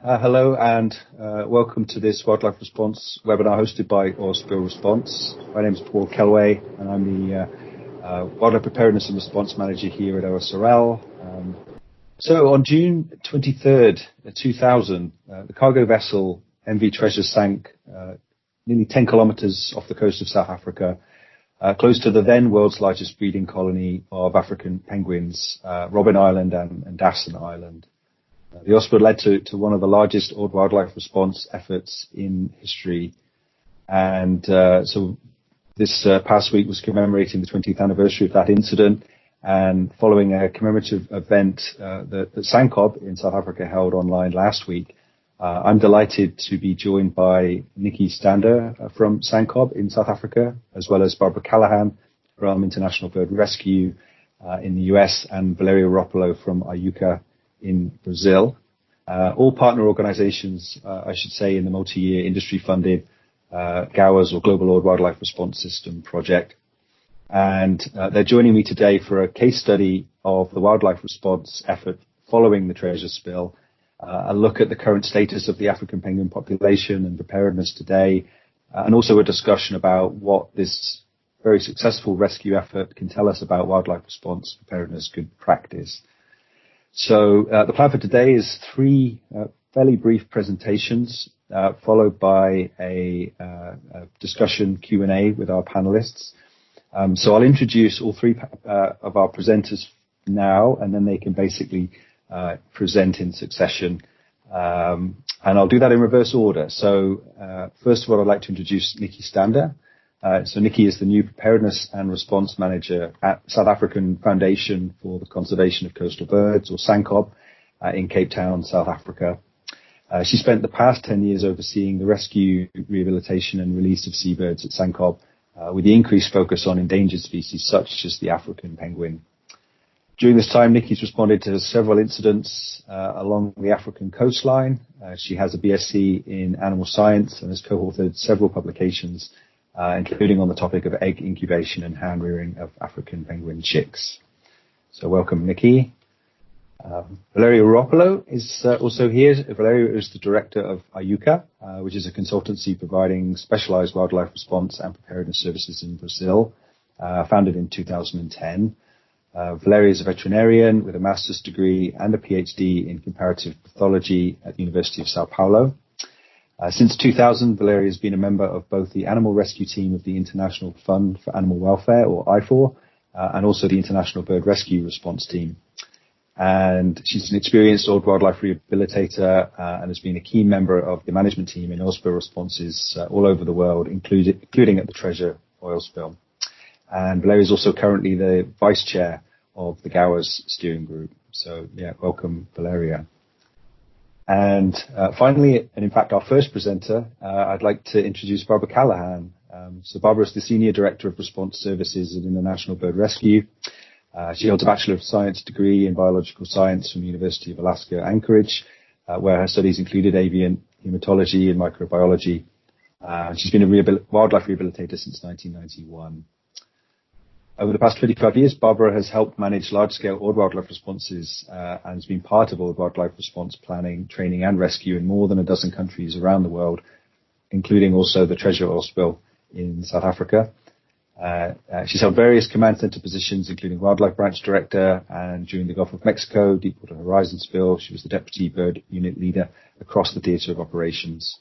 Hello and welcome to this Wildlife Response webinar hosted by Oil Spill Response. My name is Paul Kellaway and I'm the Wildlife Preparedness and Response Manager here at OSRL. So on June 23rd, 2000, the cargo vessel MV Treasure sank nearly 10 kilometers off the coast of South Africa, close to the then world's largest breeding colony of African penguins, Robben Island and Dassen Island. The oil spill led to one of the largest oil wildlife response efforts in history. And so this past week was commemorating the 20th anniversary of that incident. And following a commemorative event that SANCCOB in South Africa held online last week, I'm delighted to be joined by Nikki Stander from SANCCOB in South Africa, as well as Barbara Callahan from International Bird Rescue in the US, and Valeria Roppolo from Aiuká in Brazil, all partner organizations, I should say, in the multi-year industry-funded GOWAS or Global Oil Wildlife Response System project. And they're joining me today for a case study of the wildlife response effort following the treasure spill, a look at the current status of the African penguin population and preparedness today, and also a discussion about what this very successful rescue effort can tell us about wildlife response preparedness good practice. So the plan for today is three fairly brief presentations, followed by a discussion Q&A with our panelists. So I'll introduce all three of our presenters now, and then they can basically present in succession. And I'll do that in reverse order. So first of all, I'd like to introduce Nikki Stander. So Nikki is the new Preparedness and Response Manager at South African Foundation for the Conservation of Coastal Birds, or SANCCOB, in Cape Town, South Africa. She spent the past 10 years overseeing the rescue, rehabilitation and release of seabirds at SANCCOB, with the increased focus on endangered species such as the African penguin. During this time, Nikki's responded to several incidents along the African coastline. She has a BSc in animal science and has co-authored several publications, including on the topic of egg incubation and hand rearing of African penguin chicks. So welcome, Nikki. Valeria Roppolo is also here. Valeria is the director of Aiuká, which is a consultancy providing specialized wildlife response and preparedness services in Brazil, founded in 2010. Valeria is a veterinarian with a master's degree and a PhD in comparative pathology at the University of Sao Paulo. Since 2000, Valeria has been a member of both the animal rescue team of the International Fund for Animal Welfare, or IFOR, and also the International Bird Rescue Response Team. And she's an experienced oil wildlife rehabilitator and has been a key member of the management team in oil spill responses all over the world, including at the Treasure oil spill. And Valeria is also currently the vice chair of the GOWAS steering group. So, yeah, welcome, Valeria. And finally, and in fact our first presenter, I'd like to introduce Barbara Callahan. So Barbara is the Senior Director of Response Services at International Bird Rescue. She holds a Bachelor of Science degree in Biological Science from the University of Alaska, Anchorage, where her studies included avian hematology and microbiology. She's been a wildlife rehabilitator since 1991. Over the past 25 years, Barbara has helped manage large-scale oil wildlife responses and has been part of oil wildlife response planning, training and rescue in more than a dozen countries around the world, including also the Treasure oil spill in South Africa. She's held various command center positions, including Wildlife Branch Director, and during the Gulf of Mexico, Deepwater Horizon spill, she was the Deputy Bird Unit Leader across the theater of operations.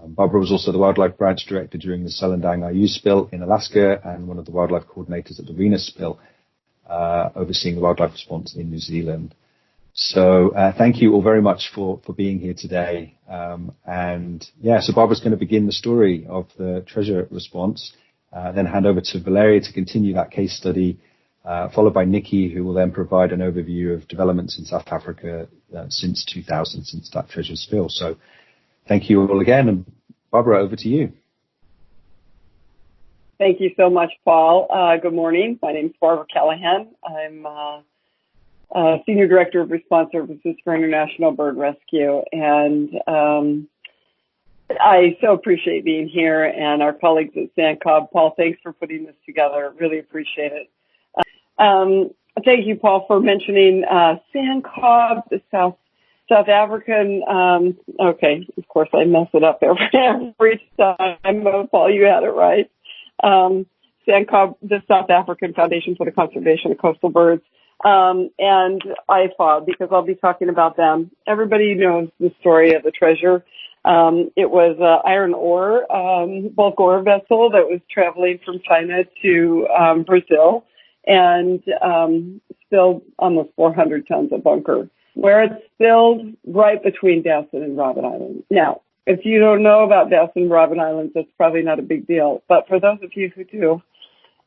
Barbara was also the Wildlife Branch Director during the Selendang IU spill in Alaska and one of the wildlife coordinators at the Venus spill, overseeing the wildlife response in New Zealand. So thank you all very much for being here today. So Barbara's going to begin the story of the Treasure response, then hand over to Valeria to continue that case study, followed by Nikki, who will then provide an overview of developments in South Africa since 2000, since that Treasure spill. So thank you all again, and Barbara, over to you. Thank you so much, Paul. Good morning. My name is Barbara Callahan. I'm Senior Director of Response Services for International Bird Rescue, and I so appreciate being here, and our colleagues at SANCCOB. Paul, thanks for putting this together. Really appreciate it. Thank you, Paul, for mentioning SANCCOB, the South South African, okay, of course I mess it up every time, but Paul, you had it right. SANCCOB, the South African Foundation for the Conservation of Coastal Birds, and IFA, because I'll be talking about them. Everybody knows the story of the treasure. It was an iron ore, bulk ore vessel that was traveling from China to Brazil and spilled almost 400 tons of bunker, where it spilled right between Dassen and Robben Island. Now, if you don't know about Dassen and Robben Islands, that's probably not a big deal. But for those of you who do,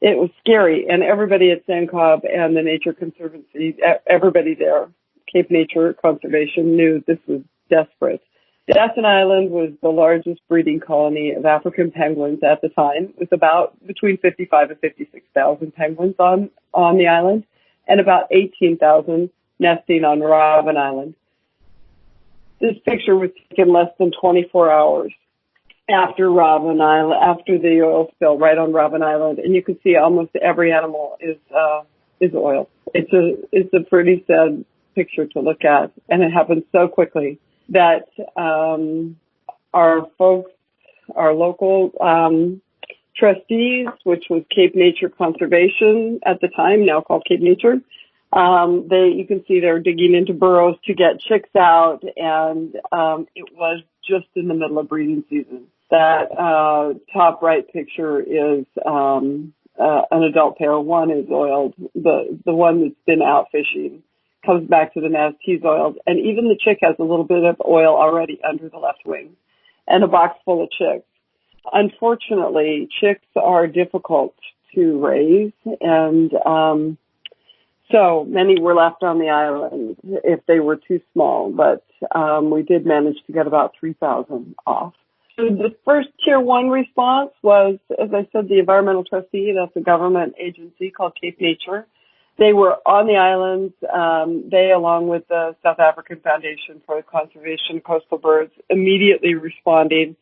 it was scary. And everybody at SANCCOB and the Nature Conservancy, everybody there, Cape Nature Conservation, knew this was desperate. Dassen Island was the largest breeding colony of African penguins at the time, with about between 55 and 56,000 penguins on the island, and about 18,000 nesting on Robben Island. This picture was taken less than 24 hours after Robben Island, after the oil spill, right on Robben Island, and you can see almost every animal is oil. It's a pretty sad picture to look at, and it happened so quickly that our folks, our local trustees, which was Cape Nature Conservation at the time, now called Cape Nature, you can see they're digging into burrows to get chicks out, and it was just in the middle of breeding season. That top right picture is an adult pair. One is oiled. The one that's been out fishing comes back to the nest. He's oiled, and even the chick has a little bit of oil already under the left wing, and a box full of chicks. Unfortunately, chicks are difficult to raise, and so many were left on the island if they were too small, but we did manage to get about 3,000 off. So the first tier 1 response was, as I said, the environmental trustee. That's a government agency called Cape Nature. They were on the islands. They, along with the South African Foundation for the Conservation of Coastal Birds, immediately responding.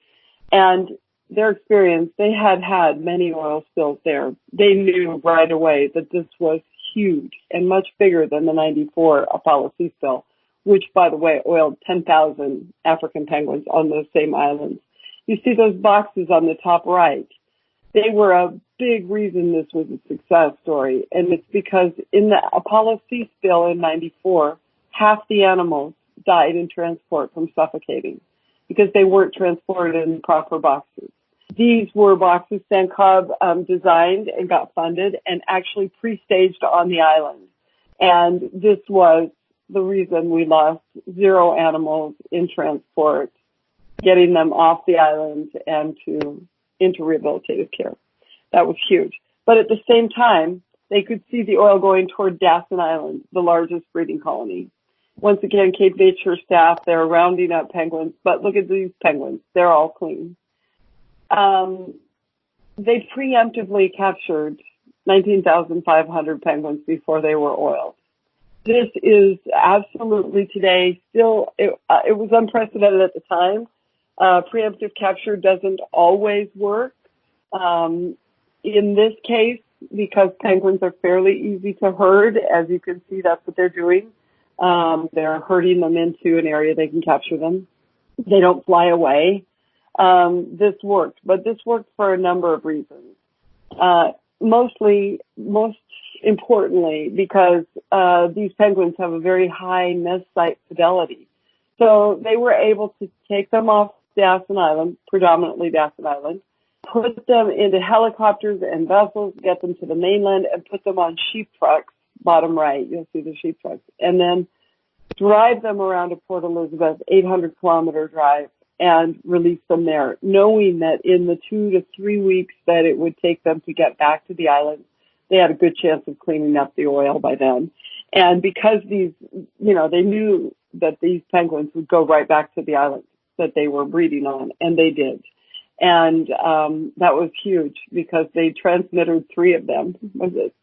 And their experience, they had many oil spills there. They knew right away that this was huge and much bigger than the 94 Apollo sea spill, which, by the way, oiled 10,000 African penguins on those same islands. You see those boxes on the top right. They were a big reason this was a success story, and it's because in the Apollo sea spill in 94, half the animals died in transport from suffocating because they weren't transported in proper boxes. These were boxes SANCCOB designed and got funded and actually pre-staged on the island. And this was the reason we lost 0 animals in transport, getting them off the island and into rehabilitative care. That was huge. But at the same time, they could see the oil going toward Dassen Island, the largest breeding colony. Once again, Cape Nature staff, they're rounding up penguins, but look at these penguins. They're all clean. They preemptively captured 19,500 penguins before they were oiled. This is absolutely today still, it was unprecedented at the time. Preemptive capture doesn't always work. In this case, because penguins are fairly easy to herd, as you can see, that's what they're doing. They're herding them into an area they can capture them. They don't fly away. This worked, but this worked for a number of reasons. Most importantly, because these penguins have a very high nest site fidelity. So they were able to take them off Dassen Island, predominantly Dassen Island, put them into helicopters and vessels, get them to the mainland, and put them on sheep trucks, bottom right, you'll see the sheep trucks, and then drive them around to Port Elizabeth, 800-kilometer drive, and release them there, knowing that in the 2 to 3 weeks that it would take them to get back to the island, they had a good chance of cleaning up the oil by then. And because these, they knew that these penguins would go right back to the island that they were breeding on, and they did. And that was huge because they transmitted 3 of them. Was it?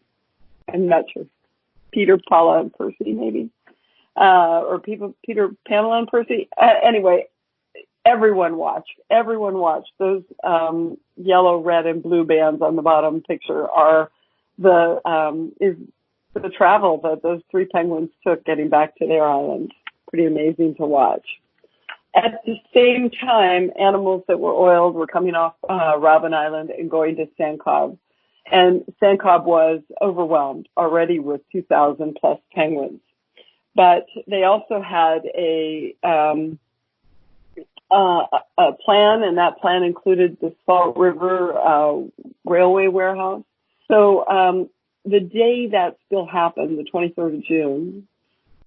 I'm not sure. Peter, Paula, and Percy, maybe. Or Peter, Pamela, and Percy. Anyway, everyone watched. Those yellow, red, and blue bands on the bottom picture are the travel that those 3 penguins took getting back to their island. pretty amazing to watch. At the same time, animals that were oiled were coming off Robben Island and going to SANCCOB. And SANCCOB was overwhelmed already with 2,000 plus penguins. But they also had a plan, and that plan included the Salt River railway warehouse. So the day that still happened, the 23rd of June,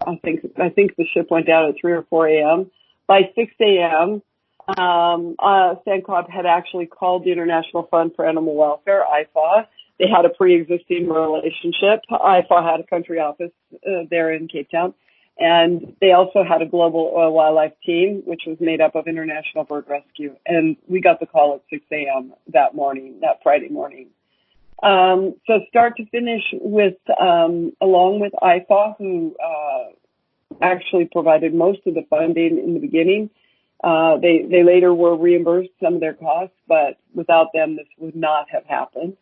I think the ship went down at 3 or 4 a.m. By 6 a.m., SANCCOB had actually called the International Fund for Animal Welfare, IFAW. They had a pre-existing relationship. IFAW had a country office there in Cape Town. And they also had a global oil wildlife team, which was made up of International Bird Rescue. And we got the call at 6 a.m. that morning, that Friday morning. So start to finish with, along with IFAW, who actually provided most of the funding in the beginning. They later were reimbursed some of their costs, but without them, this would not have happened.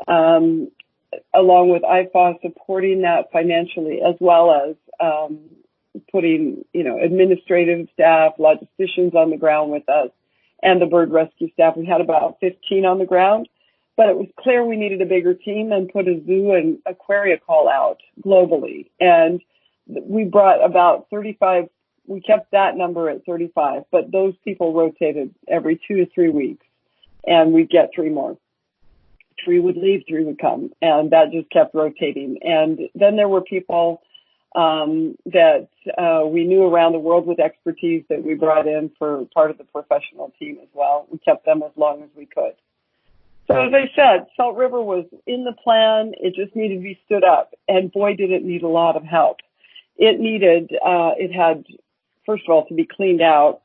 Along with IFAW supporting that financially, as well as putting, administrative staff, logisticians on the ground with us, and the bird rescue staff. We had about 15 on the ground, but it was clear we needed a bigger team and put a zoo and aquaria call out globally. And we brought about 35. We kept that number at 35, but those people rotated every 2 to 3 weeks, and we'd get 3 more. 3 would leave, 3 would come, and that just kept rotating. And then there were people that we knew around the world with expertise that we brought in for part of the professional team as well. We kept them as long as we could. So as I said, Salt River was in the plan. It just needed to be stood up, and boy, did it need a lot of help. It had, first of all, to be cleaned out.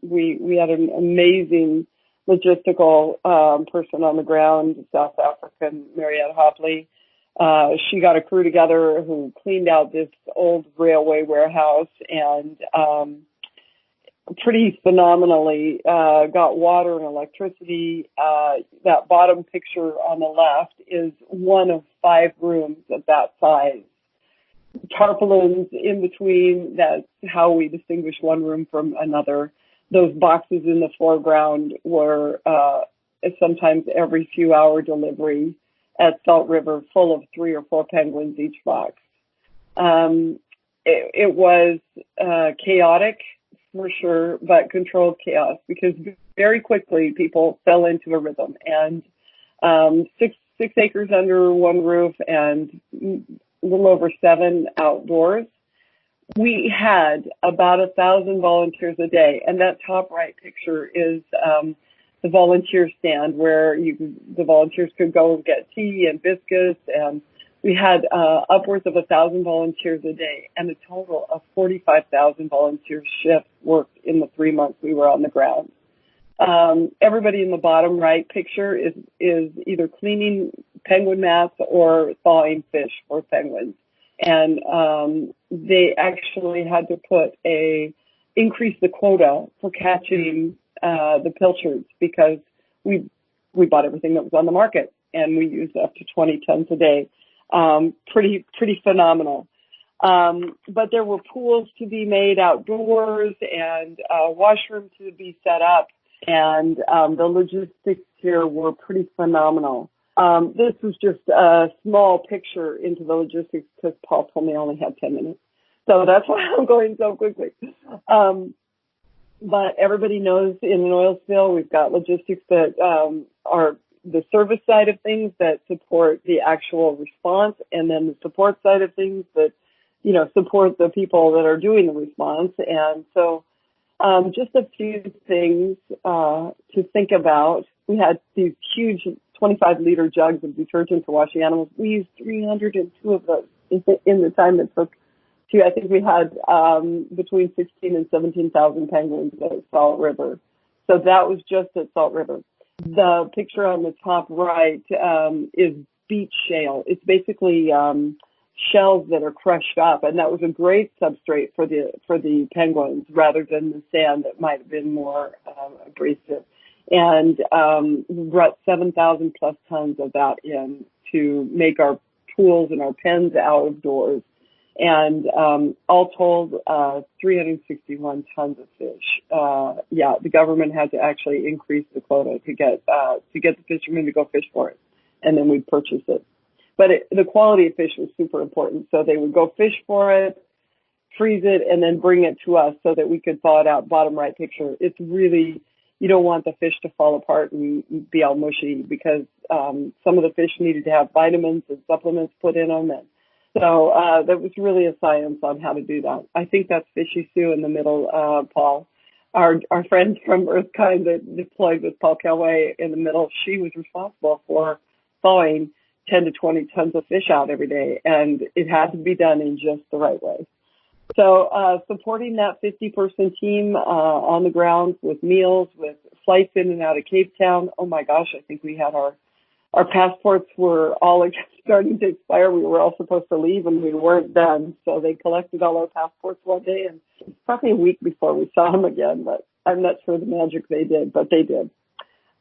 We had an amazing logistical person on the ground, South African Mariette Hopley. She got a crew together who cleaned out this old railway warehouse and pretty phenomenally got water and electricity. That bottom picture on the left is one of 5 rooms of that size. Tarpaulins in between, that's how we distinguish one room from another. Those boxes in the foreground were sometimes every few hour delivery at Salt River, full of 3 or 4 penguins each box. It was chaotic for sure, but controlled chaos, because very quickly people fell into a rhythm. And 6 acres under one roof and a little over 7 outdoors. We had about 1,000 volunteers a day, and that top right picture is the volunteer stand where the volunteers could go and get tea and biscuits, and we had upwards of 1,000 volunteers a day, and a total of 45,000 volunteer shifts worked in the 3 months we were on the ground. Everybody in the bottom right picture is either cleaning penguin mats or thawing fish for penguins. And they actually had to increase the quota for catching the pilchards, because we bought everything that was on the market, and we used up to 20 tons a day. Pretty phenomenal. But there were pools to be made outdoors and washrooms to be set up, and the logistics here were pretty phenomenal. This was just a small picture into the logistics, because Paul told me I only had 10 minutes. So that's why I'm going so quickly. But everybody knows in an oil spill, we've got logistics that are the service side of things that support the actual response, and then the support side of things that, support the people that are doing the response. And so just a few things to think about. We had these huge 25-liter jugs of detergent to wash the animals. We used 302 of those in the time it took to, I think we had between 16 and 17,000 penguins at Salt River. So that was just at Salt River. The picture on the top right is beach shale. It's basically shells that are crushed up, and that was a great substrate for the penguins, rather than the sand that might have been more abrasive. And we brought 7,000 plus tons of that in to make our pools and our pens outdoors. And all told, 361 tons of fish. The government had to actually increase the quota to get the fishermen to go fish for it, and then we'd purchase it. But the quality of fish was super important, so they would go fish for it, freeze it, and then bring it to us so that we could thaw it out. Bottom right picture. It's really, you don't want the fish to fall apart and be all mushy, because some of the fish needed to have vitamins and supplements put in them. And so that was really a science on how to do that. I think that's Fishy Sue in the middle, Paul. Our friend from Earthkind that deployed with Paul Kelway in the middle, she was responsible for thawing 10 to 20 tons of fish out every day, and it had to be done in just the right way. So supporting that 50-person team on the ground with meals, with flights in and out of Cape Town. Oh my gosh, I think we had our passports were all starting to expire. We were all supposed to leave and we weren't done. So they collected all our passports one day, and probably a week before we saw them again, but I'm not sure the magic they did, but they did.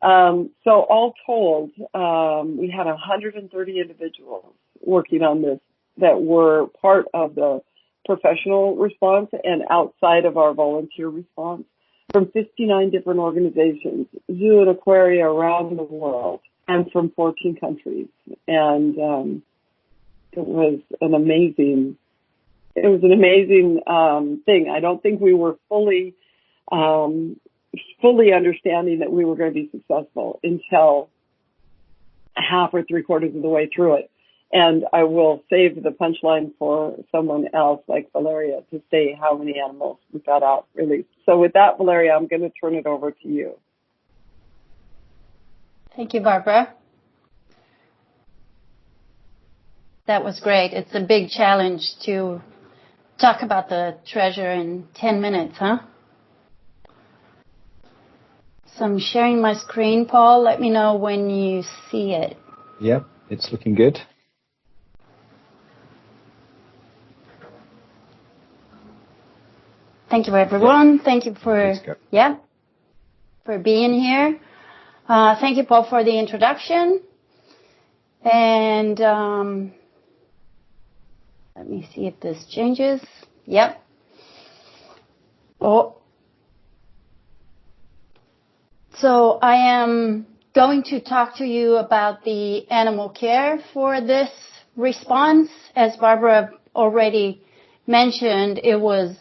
So all told, we had 130 individuals working on this that were part of the professional response and outside of our volunteer response from 59 different organizations, zoo and aquaria around the world, and from 14 countries. And it was an amazing thing. I don't think we were fully understanding that we were going to be successful until half or three-quarters of the way through it. And I will save the punchline for someone else like Valeria to say how many animals we got out released. So with that, Valeria, I'm going to turn it over to you. Thank you, Barbara. That was great. It's a big challenge to talk about the treasure in 10 minutes, huh? So I'm sharing my screen, Paul. Let me know when you see it. Yep, it's looking good. Thank you, everyone. Yep. Thank you for being here. Thank you, Paul, for the introduction. And let me see if this changes. Yep. Oh. So I am going to talk to you about the animal care for this response. As Barbara already mentioned, it was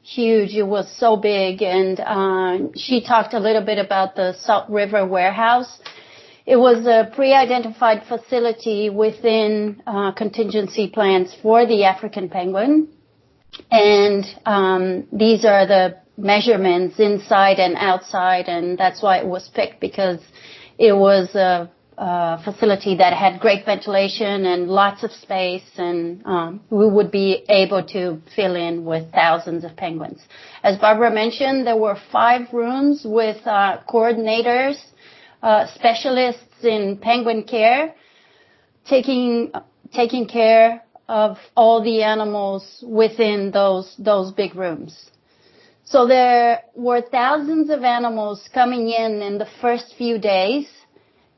huge. It was so big. And she talked a little bit about the Salt River warehouse. It was a pre-identified facility within contingency plans for the African penguin. And these are the measurements inside and outside, and that's why it was picked, because it was a facility that had great ventilation and lots of space, and we would be able to fill in with thousands of penguins. As Barbara mentioned, there were 5 rooms with coordinators, specialists in penguin care, taking care of all the animals within those big rooms. So there were thousands of animals coming in the first few days,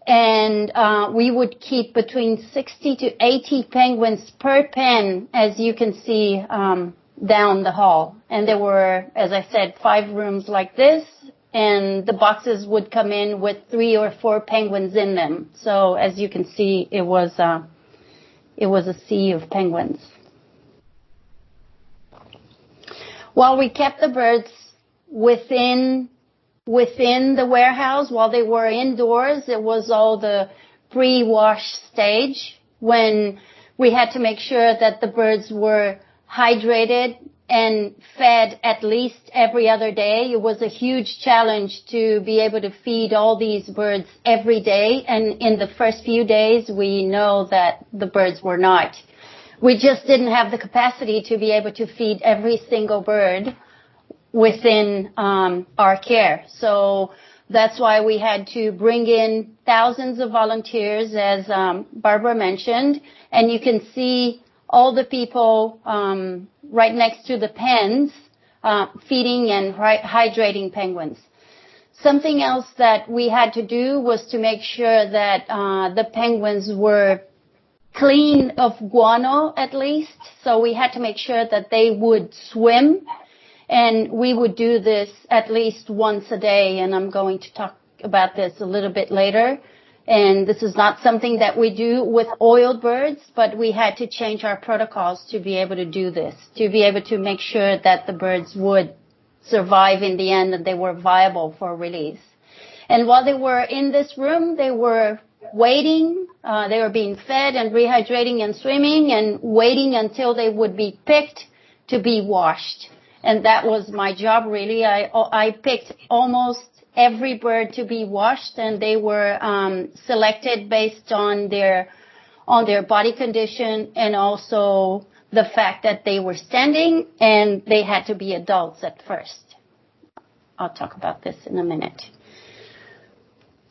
and we would keep between 60 to 80 penguins per pen, as you can see down the hall. And there were, as I said, 5 rooms like this, and the boxes would come in with 3 or 4 penguins in them. So as you can see, it was a sea of penguins. While we kept the birds within the warehouse, while they were indoors, it was all the pre-wash stage when we had to make sure that the birds were hydrated and fed at least every other day. It was a huge challenge to be able to feed all these birds every day. And in the first few days, we know that the birds were not. We just didn't have the capacity to be able to feed every single bird within our care. So that's why we had to bring in thousands of volunteers, as Barbara mentioned. And you can see all the people right next to the pens feeding and hydrating penguins. Something else that we had to do was to make sure that the penguins were clean of guano at least. So we had to make sure that they would swim. And we would do this at least once a day. And I'm going to talk about this a little bit later. And this is not something that we do with oiled birds, but we had to change our protocols to be able to do this, to be able to make sure that the birds would survive in the end and they were viable for release. And while they were in this room, they were waiting. They were being fed and rehydrating and swimming and waiting until they would be picked to be washed. And that was my job, really. I picked almost every bird to be washed, and they were selected based on their body condition and also the fact that they were standing and they had to be adults at first. I'll talk about this in a minute.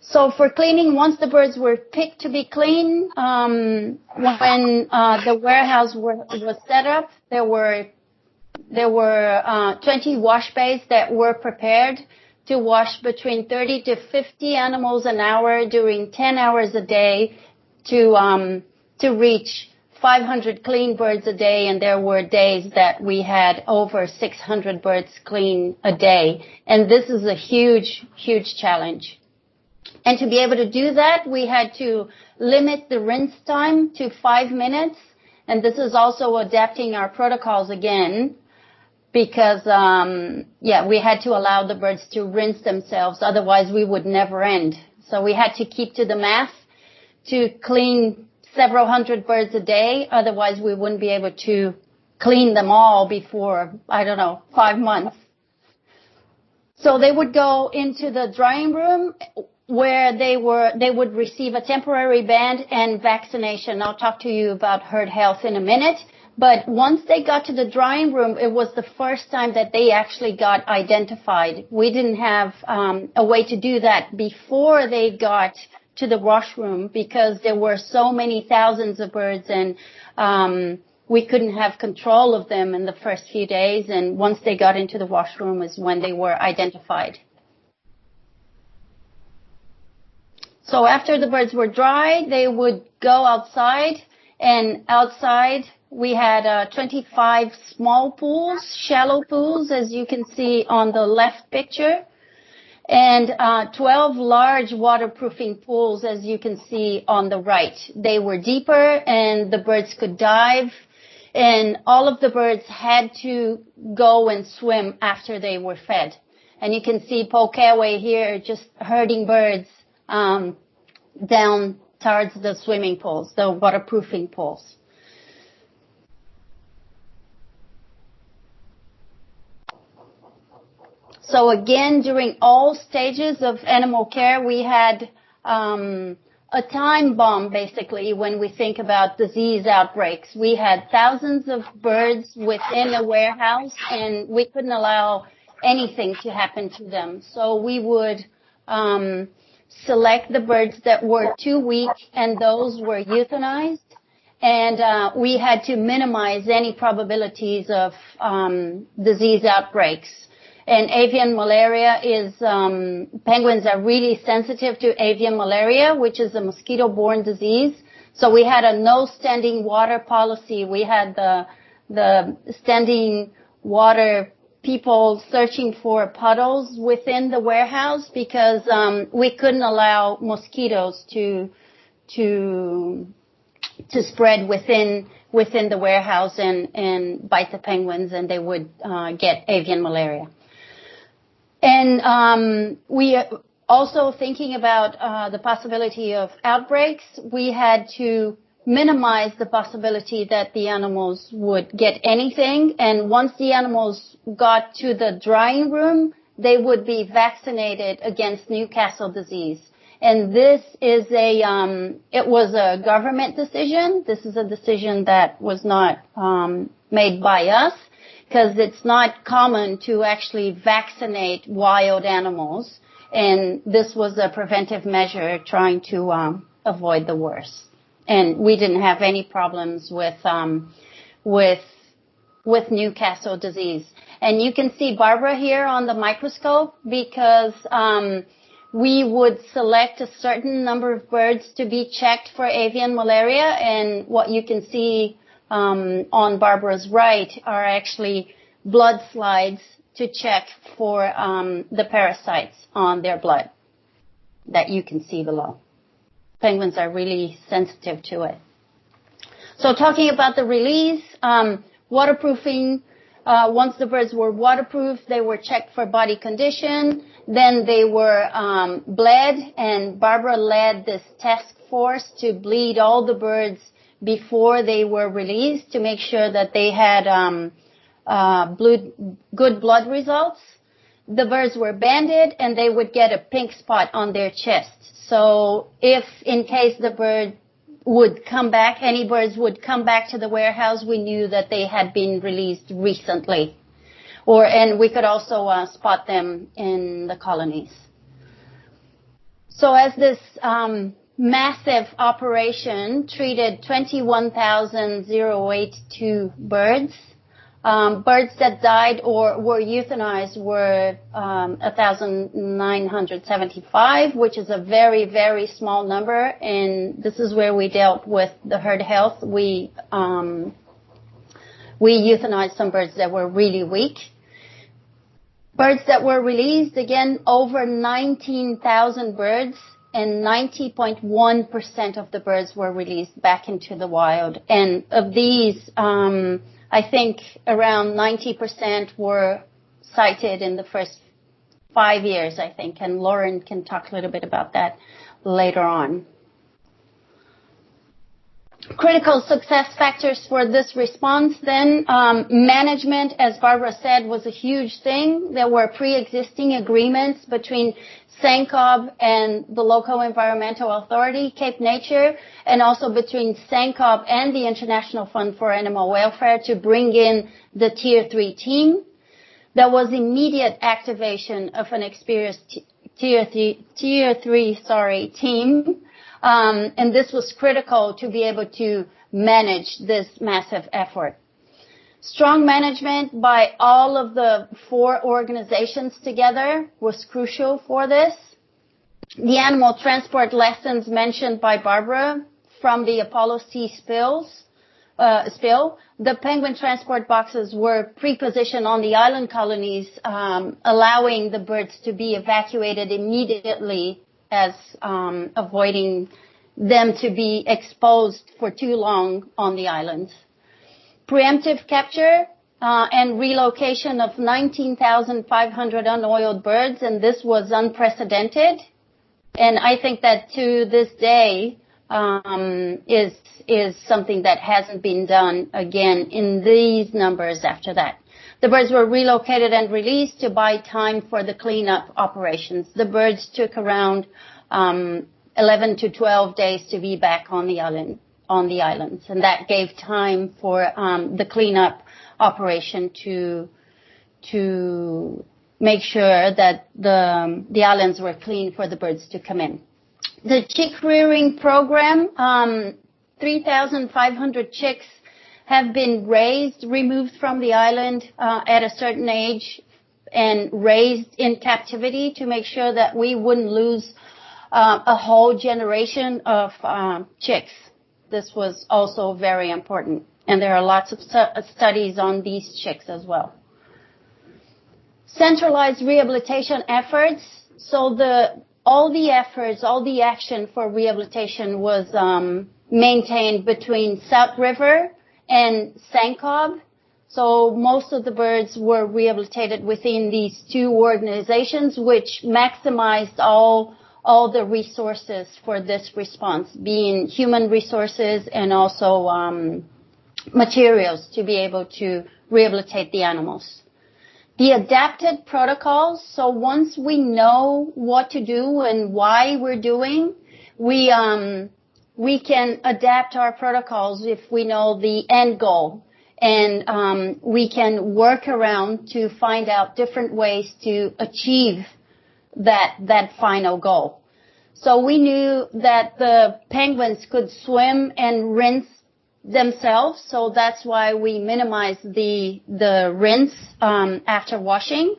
So for cleaning, once the birds were picked to be clean, when the warehouse was set up, there were 20 wash bays that were prepared to wash between 30 to 50 animals an hour during 10 hours a day to reach 500 clean birds a day. And there were days that we had over 600 birds clean a day. And this is a huge, huge challenge. And to be able to do that, we had to limit the rinse time to 5 minutes. And this is also adapting our protocols again, because, we had to allow the birds to rinse themselves. Otherwise, we would never end. So we had to keep to the math to clean several hundred birds a day. Otherwise, we wouldn't be able to clean them all before, 5 months. So they would go into the drying room where they would receive a temporary ban and vaccination. I'll talk to you about herd health in a minute. But once they got to the drying room, it was the first time that they actually got identified. We didn't have a way to do that before they got to the washroom because there were so many thousands of birds and we couldn't have control of them in the first few days. And once they got into the washroom is when they were identified. So after the birds were dry, they would go outside, and outside we had 25 small pools, shallow pools, as you can see on the left picture, and 12 large waterproofing pools, as you can see on the right. They were deeper, and the birds could dive, and all of the birds had to go and swim after they were fed. And you can see Paul Careway here just herding birds down towards the swimming pools, the waterproofing pools. So again, during all stages of animal care, we had a time bomb, basically, when we think about disease outbreaks. We had thousands of birds within a warehouse, and we couldn't allow anything to happen to them. So we would select the birds that were too weak, and those were euthanized. And we had to minimize any probabilities of disease outbreaks. And avian malaria is, penguins are really sensitive to avian malaria, which is a mosquito-borne disease. So we had a no standing water policy. We had the standing water people searching for puddles within the warehouse because we couldn't allow mosquitoes to spread within the warehouse and bite the penguins, and they would get avian malaria. And we also, thinking about the possibility of outbreaks, we had to minimize the possibility that the animals would get anything. And once the animals got to the drying room, they would be vaccinated against Newcastle disease. And this is it was a government decision. This is a decision that was not made by us, because it's not common to actually vaccinate wild animals. And this was a preventive measure trying to avoid the worst. And we didn't have any problems with Newcastle disease. And you can see Barbara here on the microscope because we would select a certain number of birds to be checked for avian malaria. And what you can see on Barbara's right are actually blood slides to check for the parasites on their blood that you can see below. Penguins are really sensitive to it. So talking about the release, waterproofing, once the birds were waterproof, they were checked for body condition. Then they were bled, and Barbara led this task force to bleed all the birds before they were released to make sure that they had good blood results. The birds were banded, and they would get a pink spot on their chest. So if in case the bird would come back, any birds would come back to the warehouse, we knew that they had been released recently. And we could also spot them in the colonies. So as this massive operation treated 21,082 birds, birds that died or were euthanized were 1,975, which is a very, very small number. And this is where we dealt with the herd health. We euthanized some birds that were really weak. Birds that were released, again, over 19,000 birds, and 90.1% of the birds were released back into the wild. And of these, I think around 90% were sighted in the first 5 years, I think. And Lauren can talk a little bit about that later on. Critical success factors for this response then, management, as Barbara said, was a huge thing. There were pre-existing agreements between SANCCOB and the local environmental authority, Cape Nature, and also between SANCCOB and the International Fund for Animal Welfare to bring in the Tier 3 team. There was immediate activation of an experienced Tier 3 team. And this was critical to be able to manage this massive effort. Strong management by all of the 4 organizations together was crucial for this. The animal transport lessons mentioned by Barbara from the Apollo C spill, the penguin transport boxes were pre-positioned on the island colonies, allowing the birds to be evacuated immediately as avoiding them to be exposed for too long on the islands. Preemptive capture and relocation of 19,500 unoiled birds, and this was unprecedented. And I think that to this day is something that hasn't been done again in these numbers after that. The birds were relocated and released to buy time for the cleanup operations. The birds took around 11 to 12 days to be back on the islands, and that gave time for the cleanup operation to make sure that the islands were clean for the birds to come in. The chick rearing program, 3,500 chicks have been removed from the island at a certain age and raised in captivity to make sure that we wouldn't lose a whole generation of chicks. This was also very important. And there are lots of studies on these chicks as well. Centralized rehabilitation efforts. So all the action for rehabilitation was maintained between South River and SANCCOB. So most of the birds were rehabilitated within these 2 organizations, which maximized all the resources for this response, being human resources and also materials to be able to rehabilitate the animals. The adapted protocols, so once we know what to do and why we're doing, we can adapt our protocols if we know the end goal. And we can work around to find out different ways to achieve that final goal. So we knew that the penguins could swim and rinse themselves, so that's why we minimized the rinse after washing.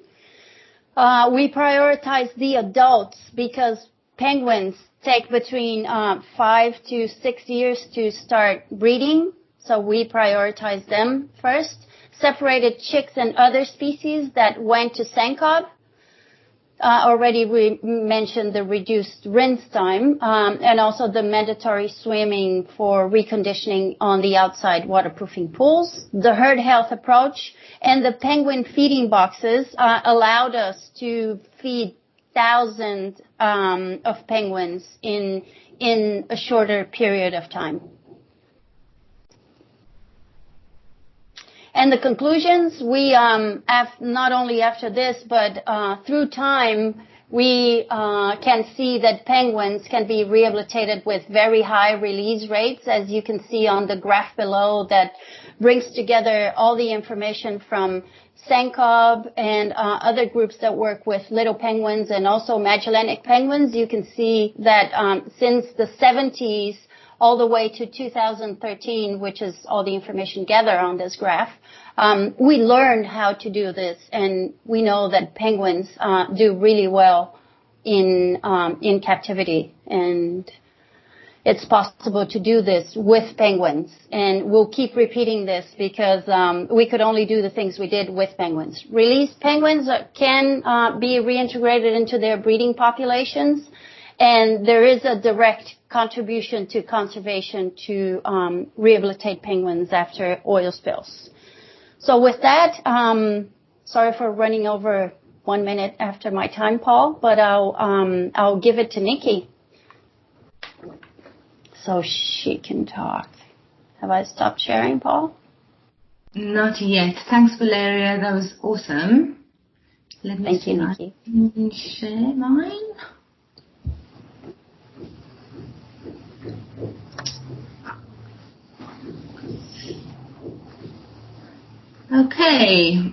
We prioritize the adults because penguins take between 5 to 6 years to start breeding. So we prioritize them first. Separated chicks and other species that went to SANCCOB. Already we mentioned the reduced rinse time, and also the mandatory swimming for reconditioning on the outside waterproofing pools. The herd health approach and the penguin feeding boxes allowed us to feed thousands of penguins in a shorter period of time. And the conclusions, we not only after this, but through time, we can see that penguins can be rehabilitated with very high release rates, as you can see on the graph below that brings together all the information from SANCCOB and other groups that work with little penguins and also Magellanic penguins. You can see that since the 70s all the way to 2013, which is all the information gathered on this graph, we learned how to do this, and we know that penguins do really well in captivity, and it's possible to do this with penguins. And we'll keep repeating this because we could only do the things we did with penguins. Released penguins can be reintegrated into their breeding populations, and there is a direct contribution to conservation to rehabilitate penguins after oil spills. So with that, sorry for running over 1 minute after my time, Paul, but I'll give it to Nikki so she can talk. Have I stopped sharing, Paul? Not yet. Thanks, Valeria. That was awesome. Let me Thank you, Nikki. Let me share mine. Okay.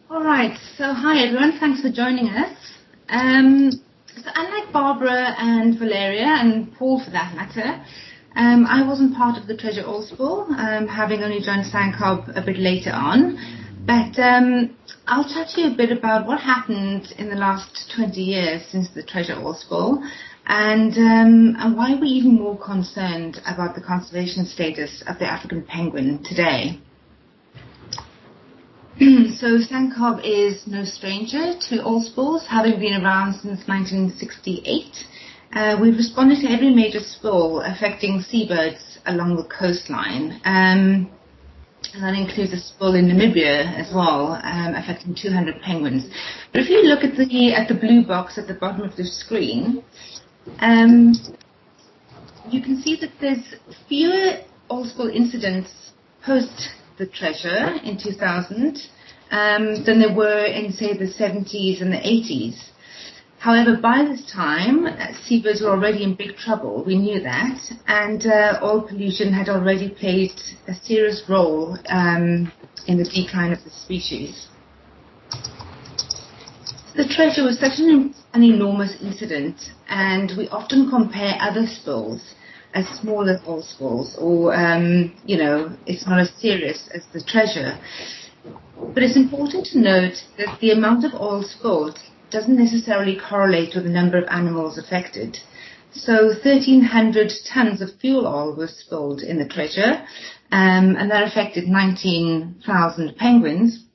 All right. So hi everyone. Thanks for joining us. So unlike Barbara and Valeria and Paul for that matter, I wasn't part of the treasure oil spill, having only joined SANCCOB a bit later on. But I'll chat to you a bit about what happened in the last 20 years since the treasure oil spill, and why we're even more concerned about the conservation status of the African penguin today. So SANCCOB is no stranger to oil spills, having been around since 1968. We've responded to every major spill affecting seabirds along the coastline. And that includes a spill in Namibia as well, affecting 200 penguins. But if you look at the blue box at the bottom of the screen, you can see that there's fewer oil spill incidents post the treasure in 2000 than there were in, say, the 70s and the 80s. However, by this time, seabirds were already in big trouble. We knew that, and oil pollution had already played a serious role in the decline of the species. The treasure was such an enormous incident, and we often compare other spills as small as oil spills, or, it's not as serious as the treasure. But it's important to note that the amount of oil spilled doesn't necessarily correlate with the number of animals affected. So 1,300 tons of fuel oil was spilled in the treasure, and that affected 19,000 penguins.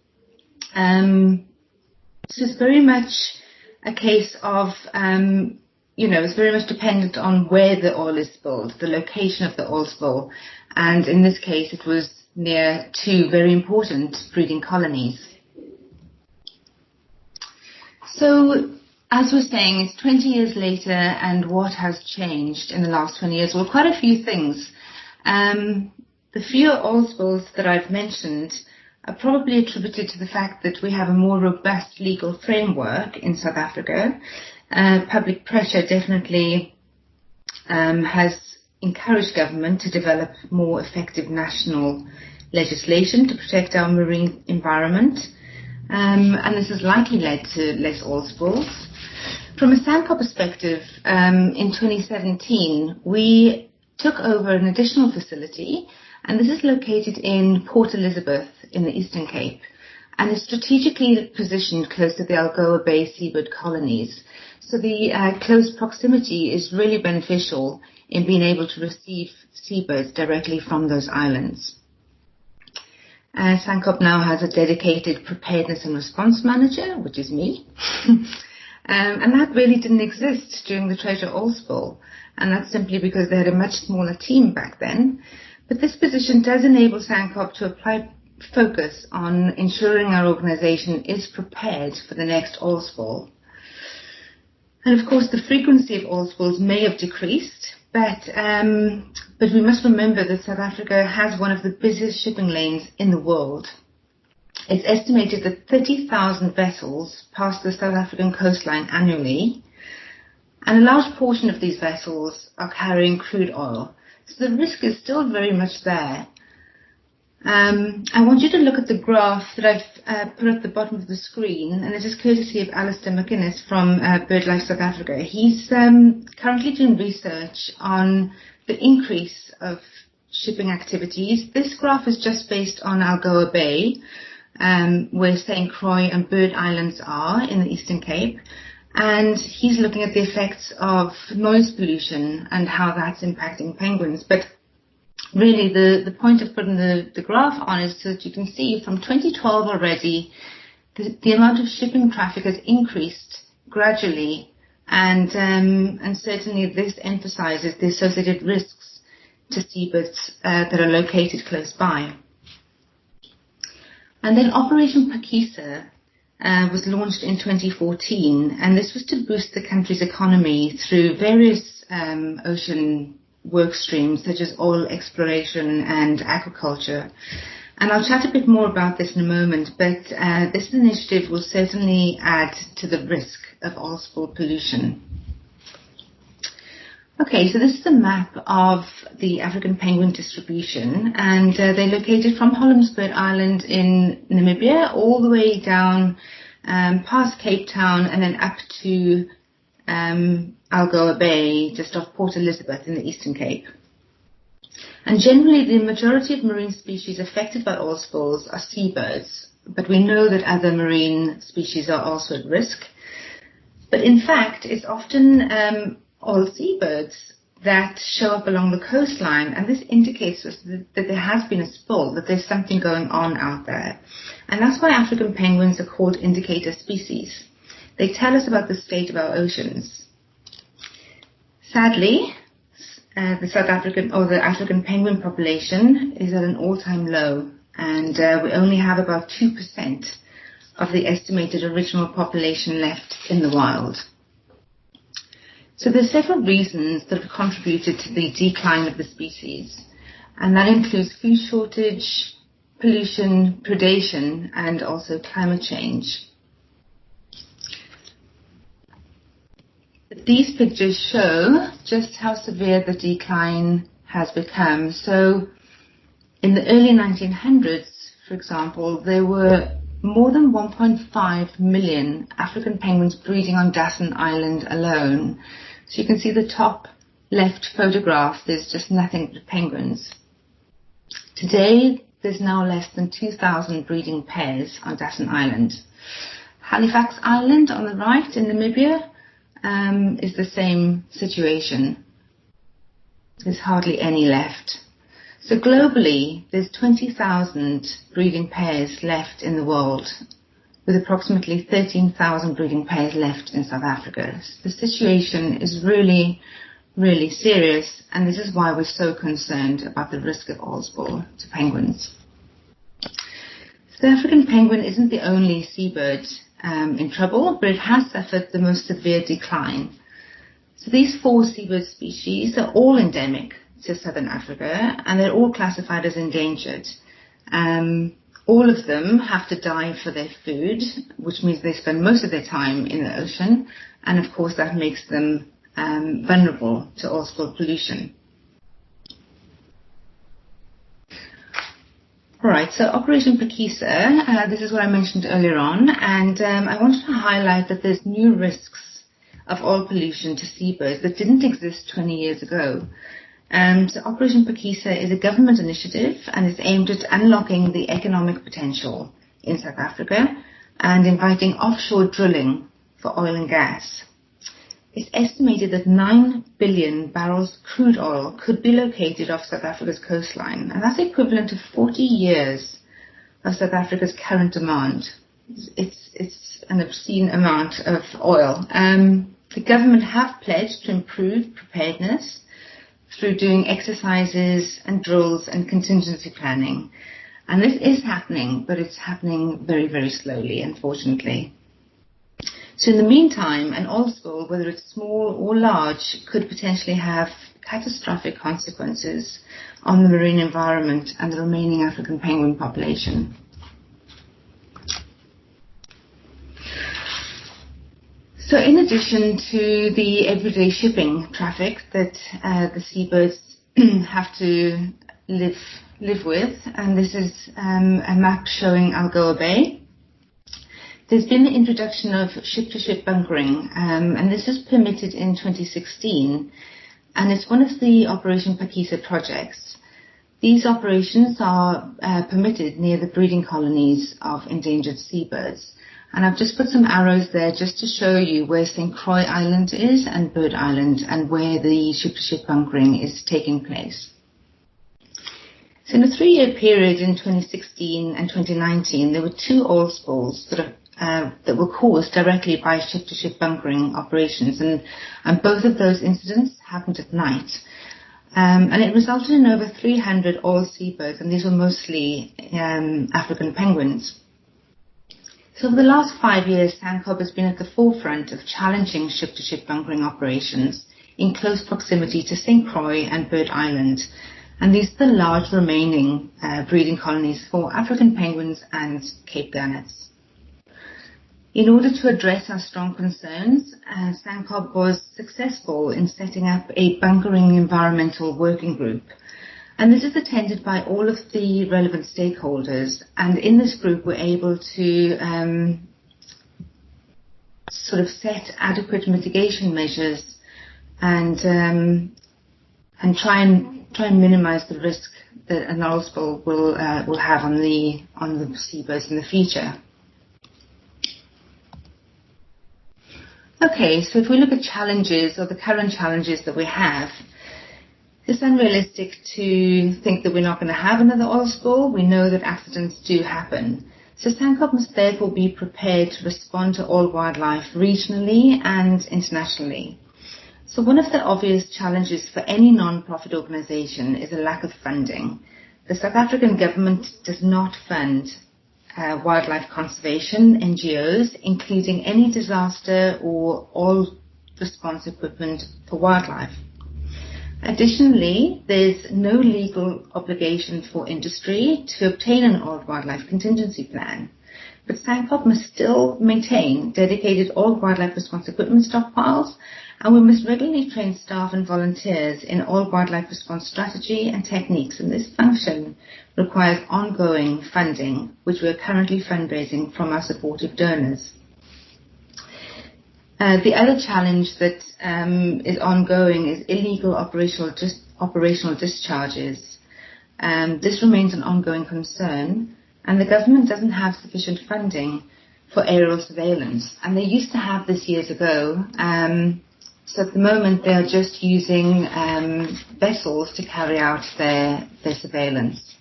So it's very much a case of, it's very much dependent on where the oil is spilled, the location of the oil spill. And in this case, it was near two very important breeding colonies. So, as we're saying, it's 20 years later, and what has changed in the last 20 years? Well, quite a few things. The fewer oil spills that I've mentioned are probably attributed to the fact that we have a more robust legal framework in South Africa. Public pressure definitely has encouraged government to develop more effective national legislation to protect our marine environment. And this has likely led to less oil spills. From a SANCCOB perspective, in 2017, we took over an additional facility, and this is located in Port Elizabeth in the Eastern Cape. and is strategically positioned close to the Algoa Bay seabird colonies. So the close proximity is really beneficial in being able to receive seabirds directly from those islands. SANCCOB now has a dedicated preparedness and response manager, which is me. And that really didn't exist during the Treasure oil spill. And that's simply because they had a much smaller team back then. But this position does enable SANCCOB to apply focus on ensuring our organisation is prepared for the next oil spill. And of course, the frequency of oil spills may have decreased, but we must remember that South Africa has one of the busiest shipping lanes in the world. It's estimated that 30,000 vessels pass the South African coastline annually, and a large portion of these vessels are carrying crude oil. So the risk is still very much there. I want you to look at the graph that I've put at the bottom of the screen, and this is courtesy of Alistair McInnes from BirdLife South Africa. He's currently doing research on the increase of shipping activities. This graph is just based on Algoa Bay, where St. Croix and Bird Islands are in the Eastern Cape, and he's looking at the effects of noise pollution and how that's impacting penguins. But really, the point of putting the graph on is so that you can see from 2012 already, the amount of shipping traffic has increased gradually, and certainly this emphasises the associated risks to seabirds that are located close by. And then Operation Pakisa was launched in 2014, and this was to boost the country's economy through various ocean work streams such as oil exploration and aquaculture. And I'll chat a bit more about this in a moment, but this initiative will certainly add to the risk of oil spill pollution. Okay, so this is a map of the African penguin distribution, and they're located from Holmesburg Island in Namibia all the way down past Cape Town and then up to Algoa Bay, just off Port Elizabeth in the Eastern Cape. And generally, the majority of marine species affected by oil spills are seabirds, but we know that other marine species are also at risk. But in fact, it's often oil seabirds that show up along the coastline, and this indicates us that there has been a spill, that there's something going on out there. And that's why African penguins are called indicator species. They tell us about the state of our oceans. Sadly, the African penguin population is at an all-time low, and we only have about 2% of the estimated original population left in the wild. So there's several reasons that have contributed to the decline of the species, and that includes food shortage, pollution, predation, and also climate change. These pictures show just how severe the decline has become. So in the early 1900s, for example, there were more than 1.5 million African penguins breeding on Dassen Island alone. So you can see the top left photograph, there's just nothing but penguins. Today, there's now less than 2,000 breeding pairs on Dassen Island. Halifax Island on the right in Namibia is the same situation. There's hardly any left. So globally, there's 20,000 breeding pairs left in the world, with approximately 13,000 breeding pairs left in South Africa. The situation is really, really serious, and this is why we're so concerned about the risk of oil spill to penguins. The African penguin isn't the only seabird in trouble, but it has suffered the most severe decline. So these 4 seabird species are all endemic to southern Africa, and they're all classified as endangered. All of them have to dive for their food, which means they spend most of their time in the ocean, and of course that makes them vulnerable to oil spill pollution. Alright, so Operation Pakisa, this is what I mentioned earlier on, and I wanted to highlight that there's new risks of oil pollution to seabirds that didn't exist 20 years ago. So Operation Pakisa is a government initiative, and it's aimed at unlocking the economic potential in South Africa and inviting offshore drilling for oil and gas. It's estimated that 9 billion barrels of crude oil could be located off South Africa's coastline, and that's equivalent to 40 years of South Africa's current demand. It's an obscene amount of oil. The government have pledged to improve preparedness through doing exercises and drills and contingency planning. And this is happening, but it's happening very, very slowly, unfortunately. So in the meantime, an oil spill, whether it's small or large, could potentially have catastrophic consequences on the marine environment and the remaining African penguin population. So in addition to the everyday shipping traffic that the seabirds have to live with, and this is a map showing Algoa Bay, there's been the introduction of ship-to-ship bunkering, and this was permitted in 2016, and it's one of the Operation Pakisa projects. These operations are permitted near the breeding colonies of endangered seabirds. And I've just put some arrows there just to show you where St. Croix Island is and Bird Island and where the ship-to-ship bunkering is taking place. So in a 3-year period in 2016 and 2019, there were 2 oil spills that were caused directly by ship-to-ship bunkering operations, and both of those incidents happened at night. And it resulted in over 300 oil seabirds, and these were mostly African penguins. So over the last 5 years, SANCCOB has been at the forefront of challenging ship-to-ship bunkering operations in close proximity to St. Croix and Bird Island. And these are the large remaining breeding colonies for African penguins and Cape gannets. In order to address our strong concerns, SANCCOB was successful in setting up a bunkering environmental working group. And this is attended by all of the relevant stakeholders. And in this group, we're able to sort of set adequate mitigation measures and try and minimize the risk that an oil spill will have on the seabirds in the future. Okay, so if we look at challenges, or the current challenges that we have, it's unrealistic to think that we're not going to have another oil spill. We know that accidents do happen. So SANCCOB must therefore be prepared to respond to oil wildlife regionally and internationally. So one of the obvious challenges for any non-profit organisation is a lack of funding. The South African government does not fund wildlife conservation NGOs, including any disaster or oil response equipment for wildlife. Additionally, there's no legal obligation for industry to obtain an oil wildlife contingency plan, but SANCCOB must still maintain dedicated oil wildlife response equipment stockpiles, and we must regularly train staff and volunteers in oil wildlife response strategy and techniques, and this function requires ongoing funding, which we are currently fundraising from our supportive donors. The other challenge that is ongoing is illegal operational discharges. This remains an ongoing concern, and the government doesn't have sufficient funding for aerial surveillance. And they used to have this years ago, so at the moment they are just using vessels to carry out their surveillance.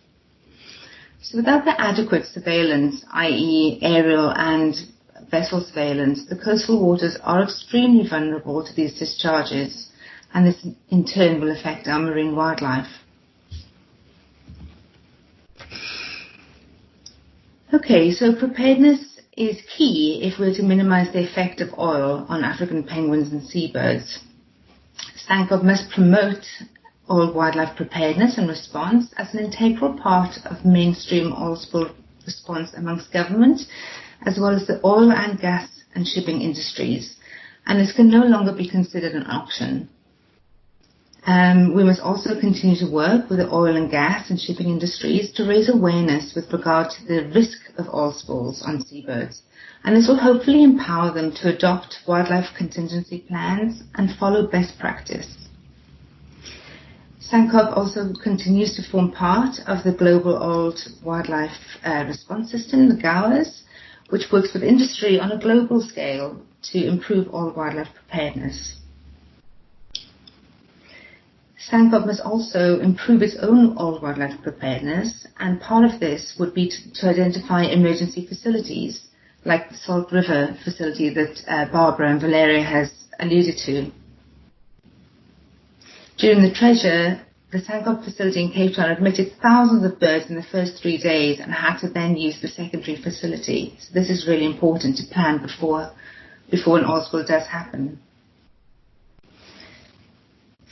So without the adequate surveillance, i.e. aerial and vessel surveillance, the coastal waters are extremely vulnerable to these discharges, and this in turn will affect our marine wildlife. Okay, so preparedness is key if we're to minimize the effect of oil on African penguins and seabirds. SANCCOB must promote oil wildlife preparedness and response as an integral part of mainstream oil spill response amongst government, as well as the oil and gas and shipping industries, and this can no longer be considered an option. We must also continue to work with the oil and gas and shipping industries to raise awareness with regard to the risk of oil spills on seabirds, and this will hopefully empower them to adopt wildlife contingency plans and follow best practice. SANCCOB also continues to form part of the Global Old Wildlife Response System, the GOWRS, which works with industry on a global scale to improve all wildlife preparedness. SANCCOB must also improve its own old wildlife preparedness, and part of this would be to identify emergency facilities, like the Salt River facility that Barbara and Valeria has alluded to. During the Treasure, the SANCCOB facility in Cape Town admitted thousands of birds in the first 3 days and had to then use the secondary facility. So this is really important to plan before an oil spill does happen.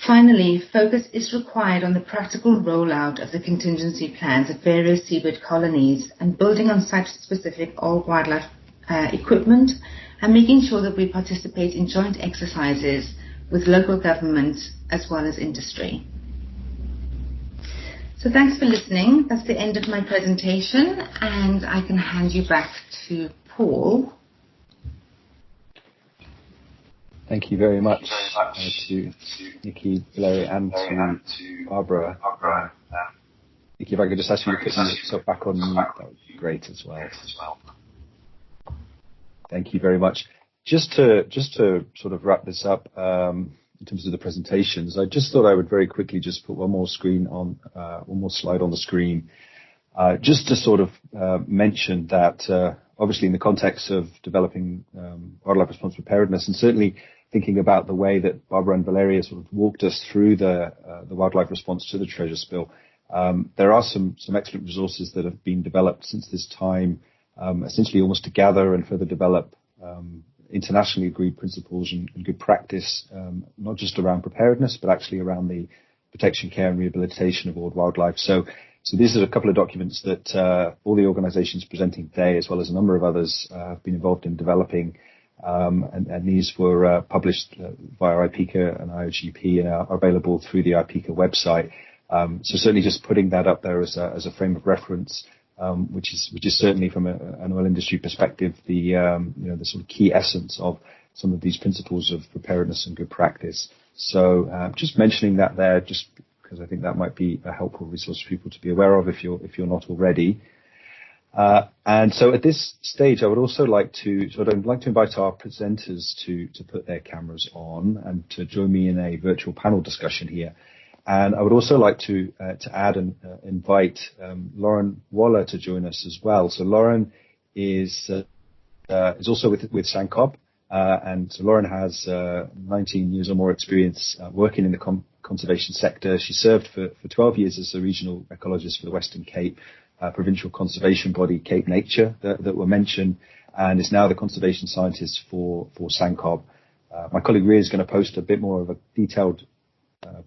Finally, focus is required on the practical rollout of the contingency plans of various seabird colonies and building on site-specific old wildlife equipment and making sure that we participate in joint exercises with local governments as well as industry. So thanks for listening. That's the end of my presentation, and I can hand you back to Paul. Thank you very much to Nikki, Valeria, and to Barbara. Nikki, if I could just ask you to put yourself back on mute, that would be great as well. Thank you very much. Just to sort of wrap this up in terms of the presentations, I just thought I would very quickly just put one more slide on the screen, just to sort of mention that obviously in the context of developing wildlife response preparedness, and certainly thinking about the way that Barbara and Valeria sort of walked us through the wildlife response to the treasure spill, there are some excellent resources that have been developed since this time, essentially almost to gather and further develop internationally agreed principles and good practice, not just around preparedness, but actually around the protection, care and rehabilitation of old wildlife. So these are a couple of documents that all the organizations presenting today, as well as a number of others, have been involved in developing. And these were published via IPECA and IOGP and are available through the IPECA website. So certainly just putting that up there as a frame of reference, which is certainly from an oil industry perspective, the sort of key essence of some of these principles of preparedness and good practice. So just mentioning that there, just because I think that might be a helpful resource for people to be aware of if you're not already. And so at this stage, I would also like to invite our presenters to put their cameras on and to join me in a virtual panel discussion here. And I would also like to add and invite Lauren Waller to join us as well. So Lauren is also with SANCCOB, and so Lauren has 19 years or more experience working in the conservation sector. She served for 12 years as a regional ecologist for the Western Cape provincial conservation body, Cape Nature, that were mentioned, and is now the conservation scientist for SANCCOB. My colleague Ria is going to post a bit more of a detailed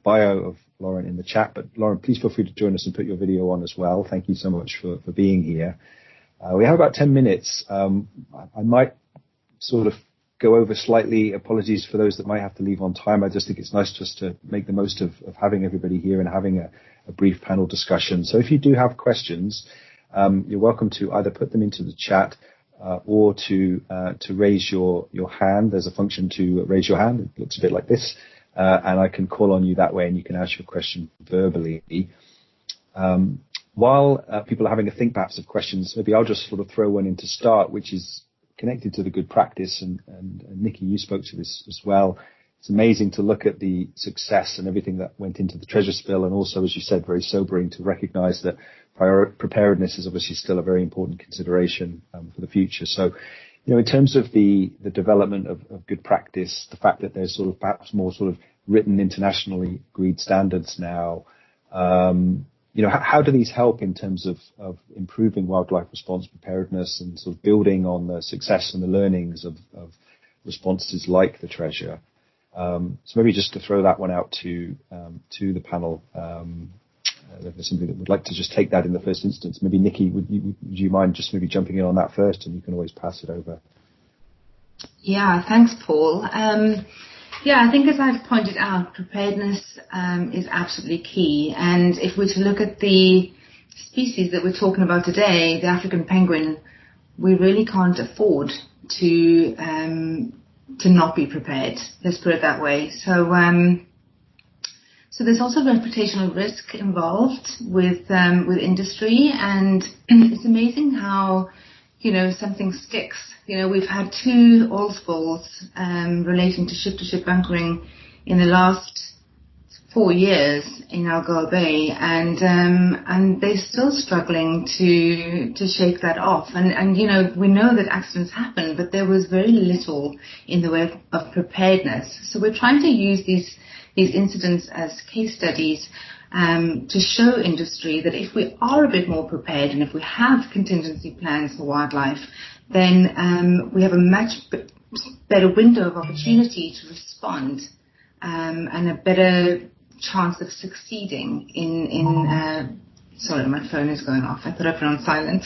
bio of Lauren in the chat, but Lauren, please feel free to join us and put your video on as well. Thank you so much for being here. We have about 10 minutes. I might sort of go over slightly. Apologies for those that might have to leave on time. I just think it's nice just to make the most of having everybody here and having a brief panel discussion. So if you do have questions, you're welcome to either put them into the chat or to raise your hand. There's a function to raise your hand. It looks a bit like this. And I can call on you that way and you can ask your question verbally. While people are having a think perhaps of questions, maybe I'll just sort of throw one in to start, which is connected to the good practice. And Nikki, you spoke to this as well. It's amazing to look at the success and everything that went into the treasure spill. And also, as you said, very sobering to recognize that preparedness is obviously still a very important consideration for the future. So, in terms of the development of good practice, the fact that there's sort of perhaps more sort of written internationally agreed standards now, how do these help in terms of improving wildlife response preparedness and sort of building on the success and the learnings of responses like the treasure? So maybe just to throw that one out to the panel, if there's somebody that would like to just take that in the first instance. Maybe Nikki, would you mind just maybe jumping in on that first, and you can always pass it over. Yeah, thanks, Paul. I think as I've pointed out, preparedness is absolutely key. And if we're to look at the species that we're talking about today, the African penguin, we really can't afford to not be prepared. Let's put it that way. So So there's also reputational risk involved with industry, and it's amazing how, something sticks. We've had 2 oil spills relating to ship-to-ship bunkering in the last 4 years in Algarve Bay, and they're still struggling to shake that off. And we know that accidents happen, but there was very little in the way of preparedness. So we're trying to use these incidents as case studies to show industry that if we are a bit more prepared and if we have contingency plans for wildlife, then we have a much better window of opportunity to respond and a better chance of succeeding in sorry, my phone is going off. I thought I put it on silent.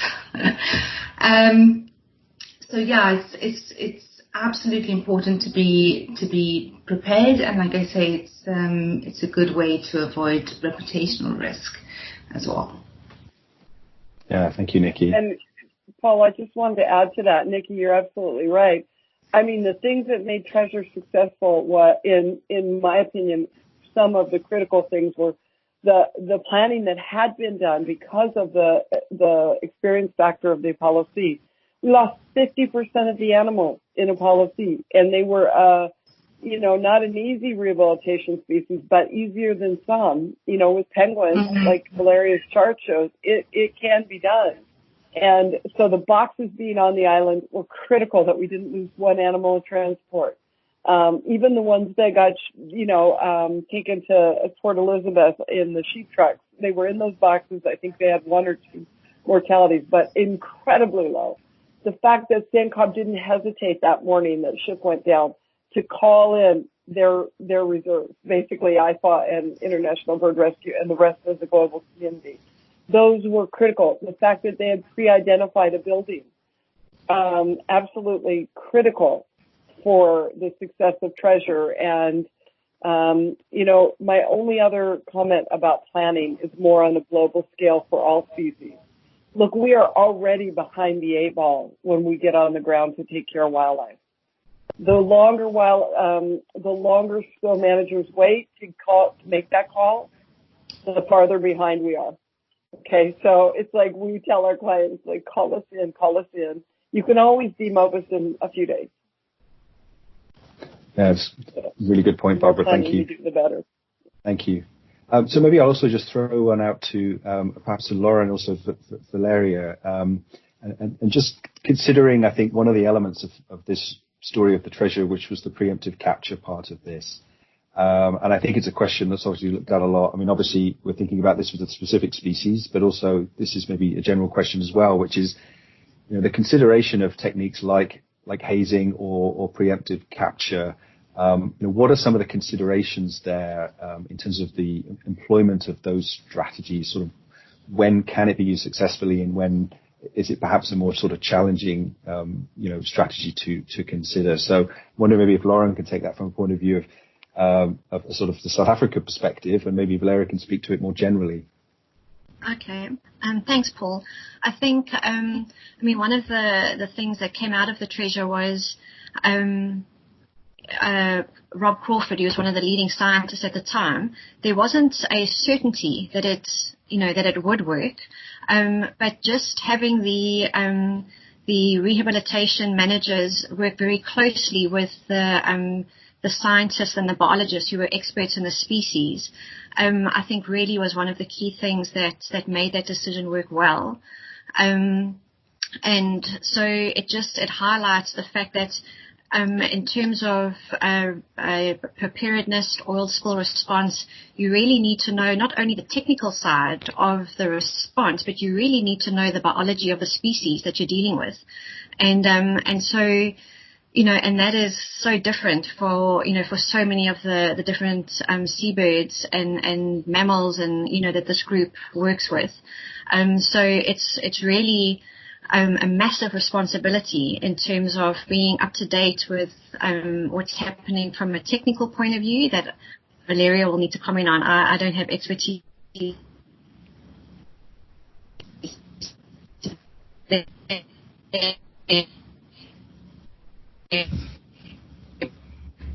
So yeah, it's absolutely important to be prepared, and like I say, it's a good way to avoid reputational risk as well. Yeah, thank you, Nikki. And Paul, I just wanted to add to that. Nikki, you're absolutely right. I mean, the things that made Treasure successful, in my opinion, some of the critical things were the planning that had been done because of the experience factor of the Apollo C. We lost 50% of the animals in Apollo C, and they were, not an easy rehabilitation species, but easier than some. With penguins, like Valeria's chart shows, it can be done. And so the boxes being on the island were critical that we didn't lose one animal in transport. Even the ones that got, taken to Port Elizabeth in the sheep trucks, they were in those boxes. I think they had 1 or 2 mortalities, but incredibly low. The fact that SANCCOB didn't hesitate that morning that ship went down to call in their reserves, basically IFA and International Bird Rescue and the rest of the global community. Those were critical. The fact that they had pre-identified a building, absolutely critical for the success of Treasure. And, my only other comment about planning is more on a global scale for all species. Look, we are already behind the 8 ball when we get on the ground to take care of wildlife. The longer spill managers wait to make that call, the farther behind we are. Okay, so it's like we tell our clients, like, call us in. You can always demob us in a few days. Yeah, it's a really good point, Barbara. Thank you. The better. Thank you. So maybe I'll also just throw one out to perhaps to Laura and also Valeria, and just considering, I think, one of the elements of this story of the Treasure, which was the preemptive capture part of this. And I think it's a question that's obviously looked at a lot. I mean, obviously, we're thinking about this with a specific species, but also this is maybe a general question as well, which is, the consideration of techniques like hazing or preemptive capture. What are some of the considerations there in terms of the employment of those strategies? Sort of when can it be used successfully, and when is it perhaps a more sort of challenging, strategy to consider? So, I wonder maybe if Lauren can take that from a point of view of sort of the South Africa perspective, and maybe Valeria can speak to it more generally. Okay. Thanks, Paul. I think, one of the things that came out of the Treasure was Rob Crawford, who was one of the leading scientists at the time. There wasn't a certainty that it would work, but just having the rehabilitation managers work very closely with the scientists and the biologists who were experts in the species, I think really was one of the key things that made that decision work well. And so it highlights the fact that in terms of preparedness, oil spill response, you really need to know not only the technical side of the response, but you really need to know the biology of the species that you're dealing with. And so, and that is so different for so many of the different seabirds and mammals and, that this group works with. So it's really a massive responsibility in terms of being up to date with what's happening from a technical point of view that Valeria will need to comment on. I don't have expertise.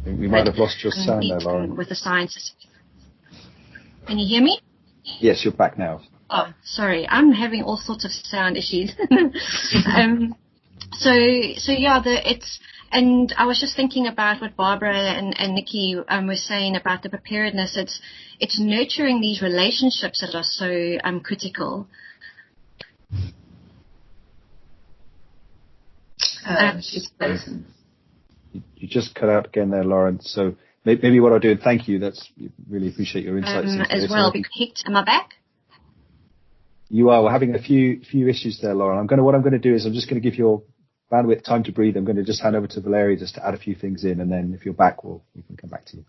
We might have lost your sound there, Lauren. With the scientists. Can you hear me? Yes, you're back now. Oh, sorry. I'm having all sorts of sound issues. And I was just thinking about what Barbara and Nikki were saying about the preparedness. It's nurturing these relationships that are so critical. You just cut out again there, Lauren. So maybe what I'll do, and thank you. Really appreciate your insights as well. Am I back? You are. We're having a few issues there, Lauren. What I'm going to do is I'm just going to give your bandwidth time to breathe. I'm going to just hand over to Valeria just to add a few things in, and then if you're back, we can come back to you.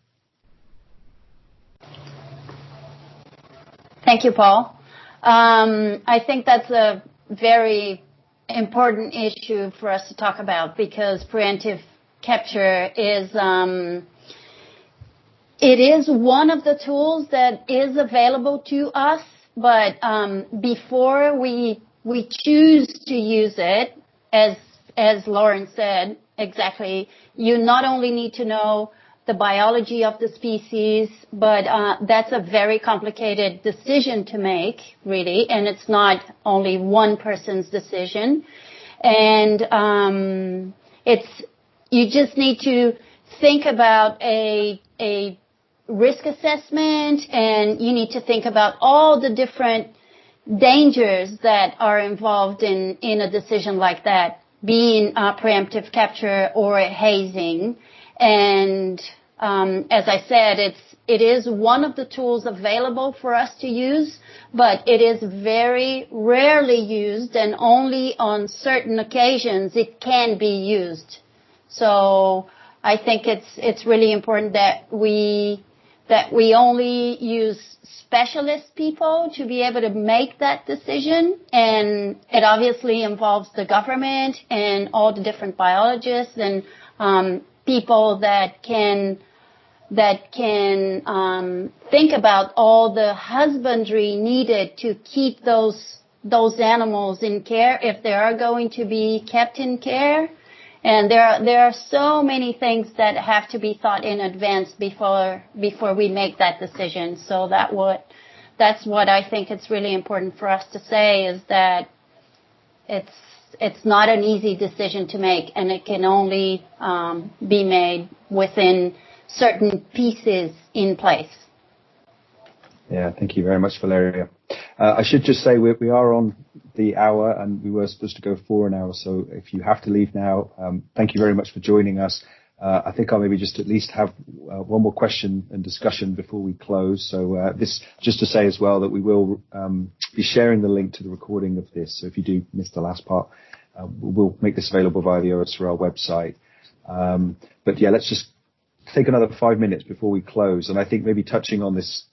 Thank you, Paul. I think that's a very important issue for us to talk about, because preemptive capture is it is one of the tools that is available to us, but before we choose to use it, as Lauren said exactly, you not only need to know the biology of the species, but that's a very complicated decision to make, really, and it's not only one person's decision. And you just need to think about a risk assessment, and you need to think about all the different dangers that are involved in a decision like that, being preemptive capture or hazing. And as I said, it is one of the tools available for us to use, but it is very rarely used, and only on certain occasions it can be used. So I think it's really important that we only use specialist people to be able to make that decision, and it obviously involves the government and all the different biologists and people that can think about all the husbandry needed to keep those animals in care if they are going to be kept in care. And there are so many things that have to be thought in advance before we make that decision. So that's what I think it's really important for us to say, is that it's not an easy decision to make, and it can only be made within certain pieces in place. Yeah, thank you very much, Valeria. I should just say we are on the hour, and we were supposed to go for an hour. So if you have to leave now, thank you very much for joining us. I think I'll maybe just at least have one more question and discussion before we close. So this, just to say as well that we will be sharing the link to the recording of this. So if you do miss the last part, we'll make this available via the OSRL website. But yeah, let's just take another 5 minutes before we close. And I think maybe touching on this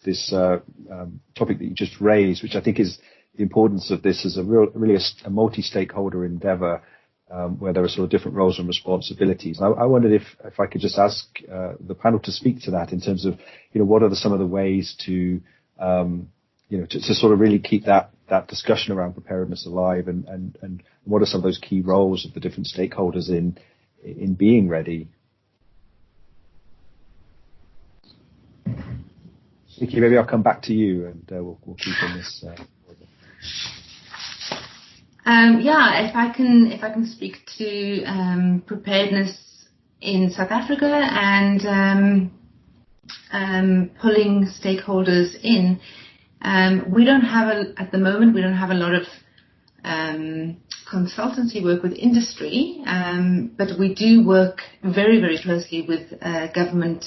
topic that you just raised, which I think is the importance of this as really a multi-stakeholder endeavor, where there are sort of different roles and responsibilities. I wondered if I could just ask the panel to speak to that in terms of, what are some of the ways to sort of really keep that discussion around preparedness alive, and what are some of those key roles of the different stakeholders in being ready? Nikki, maybe I'll come back to you, and we'll keep on this. If I can speak to preparedness in South Africa and pulling stakeholders in. At the moment we don't have a lot of consultancy work with industry, but we do work very, very closely with government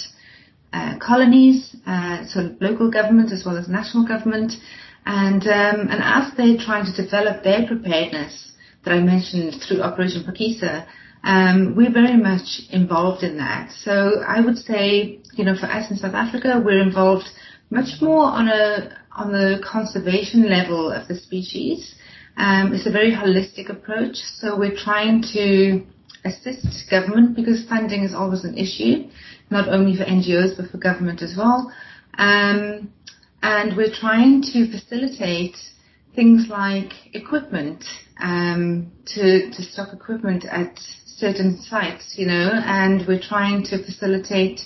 colonies, sort of local government as well as national government. And as they're trying to develop their preparedness that I mentioned through Operation Phakisa, we're very much involved in that. So I would say, for us in South Africa, we're involved much more on the conservation level of the species. It's a very holistic approach. So we're trying to assist government, because funding is always an issue, not only for NGOs but for government as well. And we're trying to facilitate things like equipment, to stock equipment at certain sites, and we're trying to facilitate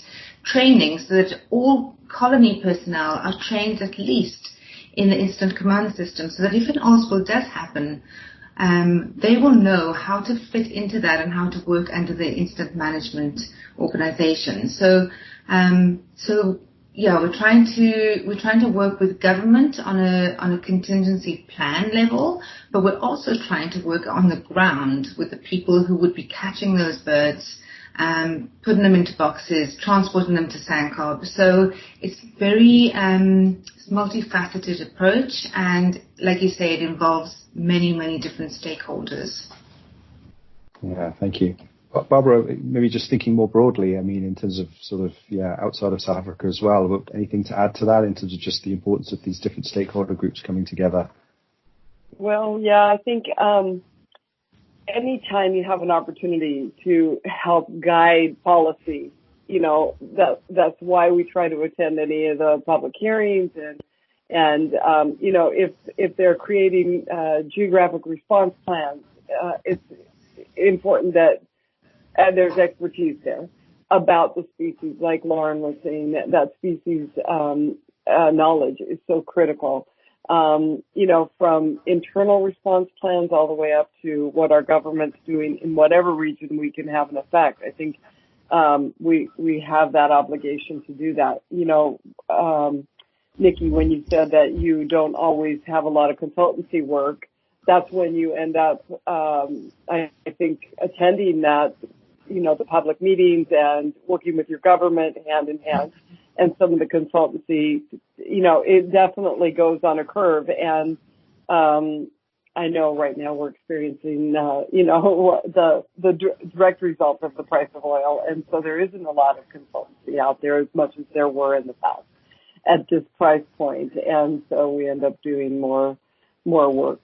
training so that all colony personnel are trained at least in the incident command system, so that if an oil spill does happen, they will know how to fit into that and how to work under the incident management organization. So we're trying to work with government on a contingency plan level, but we're also trying to work on the ground with the people who would be catching those birds, putting them into boxes, transporting them to SANCCOB. So it's very multifaceted approach, and like you say, it involves many different stakeholders. Yeah, thank you. Barbara, maybe just thinking more broadly, I mean, in terms of sort of, outside of South Africa as well, but anything to add to that in terms of just the importance of these different stakeholder groups coming together? Well, yeah, I think anytime you have an opportunity to help guide policy, that's why we try to attend any of the public hearings and if they're creating geographic response plans, it's important that there's expertise there about the species. Like Lauren was saying, that species knowledge is so critical. From internal response plans all the way up to what our government's doing in whatever region we can have an effect. I think we have that obligation to do that. Nikki, when you said that you don't always have a lot of consultancy work, that's when you end up, I think, attending that, the public meetings and working with your government hand in hand. And some of the consultancy, it definitely goes on a curve. And I know right now we're experiencing, the direct result of the price of oil. And so there isn't a lot of consultancy out there as much as there were in the past at this price point. And so we end up doing more work,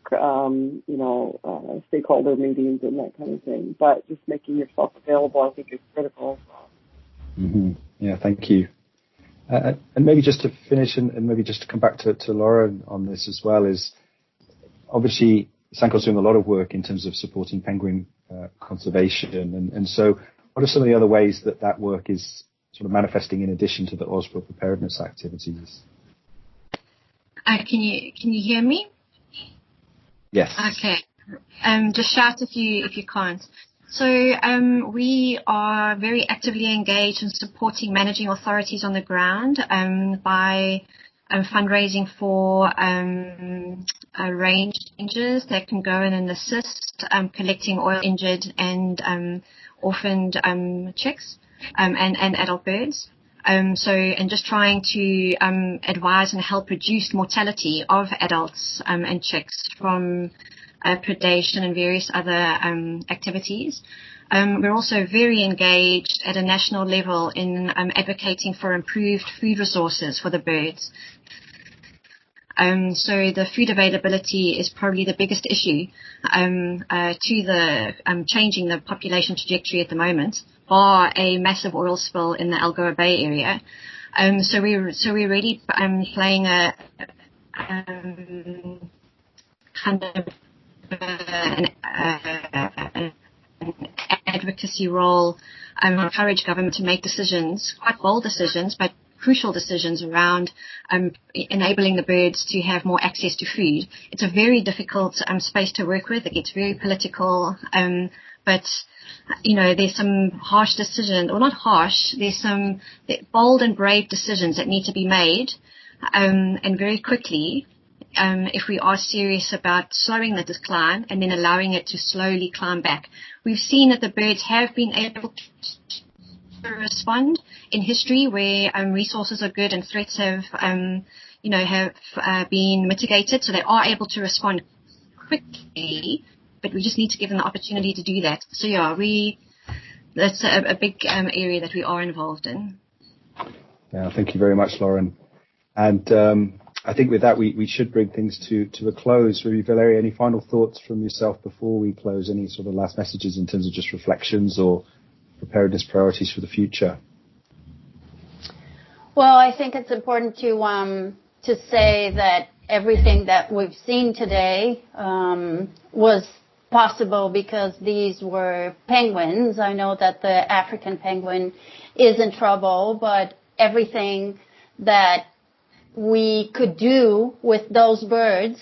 stakeholder meetings and that kind of thing. But just making yourself available, I think, is critical as well. Mm-hmm. Yeah, thank you. And maybe just to finish and maybe just to come back to Lauren on this as well is obviously SANCCOB's doing a lot of work in terms of supporting penguin conservation. And so what are some of the other ways that work is sort of manifesting in addition to the oil spill preparedness activities? Can you hear me? Yes. Okay. Just shout if you can't. So we are very actively engaged in supporting managing authorities on the ground by fundraising for range rangers that can go in and assist collecting oil injured and orphaned chicks and adult birds. And just trying to advise and help reduce mortality of adults and chicks from predation and various other activities. We're also very engaged at a national level in advocating for improved food resources for the birds. So the food availability is probably the biggest issue to the changing the population trajectory at the moment, bar a massive oil spill in the Algoa Bay area. So we're really playing a kind of an advocacy role, encourage government to make decisions, quite bold decisions, but crucial decisions around enabling the birds to have more access to food. It's a very difficult space to work with. It gets very political, but there's some harsh decisions, or not harsh, there's some bold and brave decisions that need to be made, and very quickly, if we are serious about slowing the decline and then allowing it to slowly climb back. We've seen that the birds have been able to respond in history where resources are good and threats have been mitigated, so they are able to respond quickly, but we just need to give them the opportunity to do that. So that's a big area that we are involved in. Yeah, thank you very much, Lauren. And I think with that, we should bring things to a close. Maybe, Valeria, any final thoughts from yourself before we close? Any sort of last messages in terms of just reflections or preparedness priorities for the future? Well, I think it's important to say that everything that we've seen today was possible because these were penguins. I know that the African penguin is in trouble, but everything that we could do with those birds,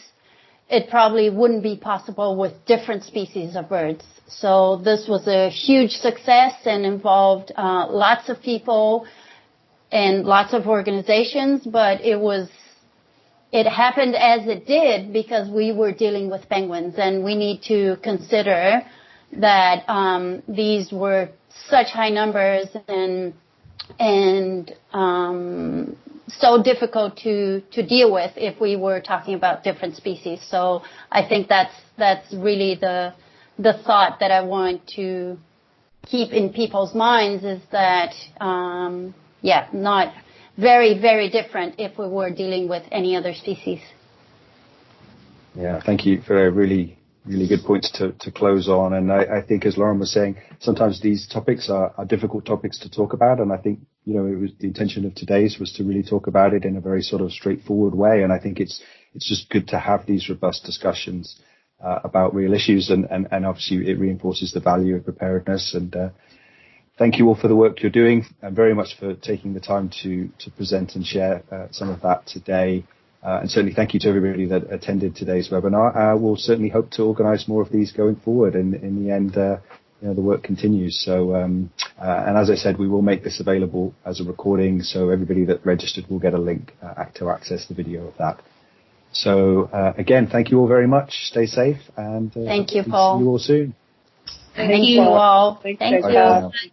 it probably wouldn't be possible with different species of birds. So this was a huge success and involved lots of people and lots of organizations, but it happened as it did because we were dealing with penguins, and we need to consider that these were such high numbers and so difficult to deal with if we were talking about different species. So I think that's really the thought that I want to keep in people's minds is that not very, very different if we were dealing with any other species. Yeah, thank you for a really, really good points to close on. And I think, as Lauren was saying, sometimes these topics are difficult topics to talk about. And I think, it was the intention of today's was to really talk about it in a very sort of straightforward way. And I think it's just good to have these robust discussions about real issues. And obviously it reinforces the value of preparedness. And thank you all for the work you're doing, and very much for taking the time to present and share some of that today. And certainly thank you to everybody that attended today's webinar. We'll certainly hope to organise more of these going forward. And in the end, the work continues. So, and as I said, we will make this available as a recording, so everybody that registered will get a link to access the video of that. So, again, thank you all very much. Stay safe, and thank you, Paul. See you all soon. Thank you all. Thank you. you.